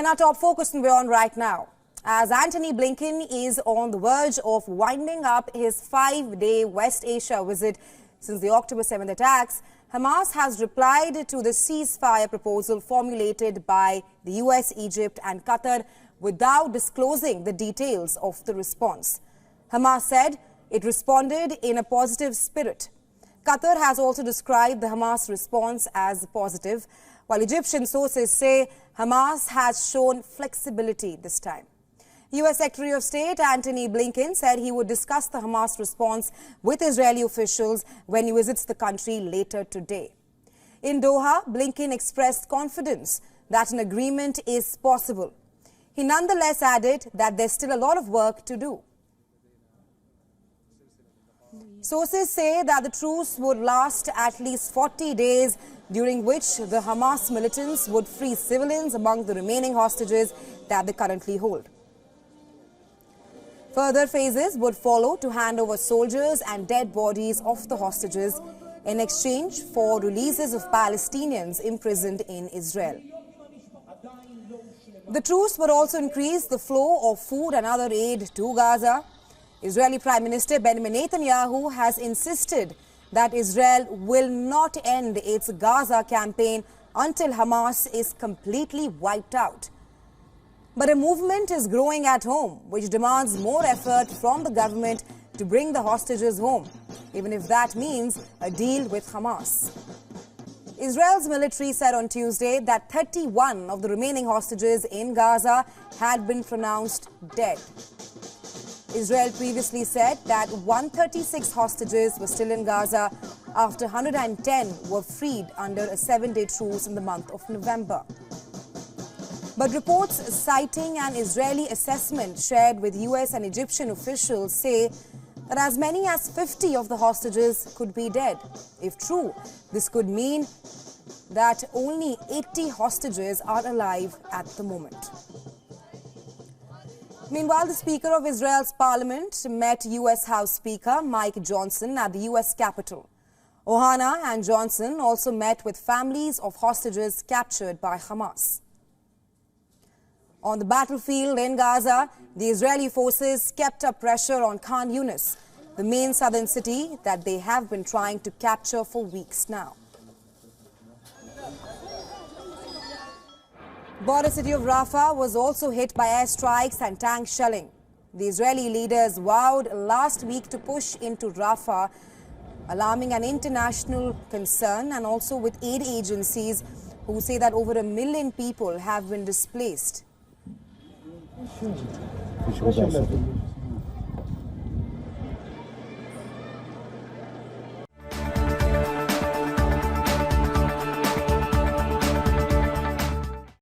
And our top focus we're on right now, as Antony Blinken is on the verge of winding up his 5-day West Asia visit since the October 7th attacks, Hamas has replied to the ceasefire proposal formulated by the US, Egypt and Qatar without disclosing the details of the response. Hamas said it responded in a positive spirit. Qatar has also described the Hamas response as positive, while Egyptian sources say Hamas has shown flexibility this time. US Secretary of State Antony Blinken said he would discuss the Hamas response with Israeli officials when he visits the country later today. In Doha, Blinken expressed confidence that an agreement is possible. He nonetheless added that there's still a lot of work to do. Sources say that the truce would last at least 40 days, during which the Hamas militants would free civilians among the remaining hostages that they currently hold. Further phases would follow to hand over soldiers and dead bodies of the hostages in exchange for releases of Palestinians imprisoned in Israel. The truce would also increase the flow of food and other aid to Gaza. Israeli Prime Minister Benjamin Netanyahu has insisted that Israel will not end its Gaza campaign until Hamas is completely wiped out. But a movement is growing at home, which demands more effort from the government to bring the hostages home, even if that means a deal with Hamas. Israel's military said on Tuesday that 31 of the remaining hostages in Gaza had been pronounced dead. Israel previously said that 136 hostages were still in Gaza after 110 were freed under a 7-day truce in the month of November. But reports citing an Israeli assessment shared with US and Egyptian officials say that as many as 50 of the hostages could be dead. If true, this could mean that only 80 hostages are alive at the moment. Meanwhile, the Speaker of Israel's parliament met US House Speaker Mike Johnson at the US Capitol. Ohana and Johnson also met with families of hostages captured by Hamas. On the battlefield in Gaza, the Israeli forces kept up pressure on Khan Yunis, the main southern city that they have been trying to capture for weeks now. Border city of Rafah was also hit by airstrikes and tank shelling. The Israeli leaders vowed last week to push into Rafah, alarming an international concern, and also with aid agencies who say that over 1 million people have been displaced.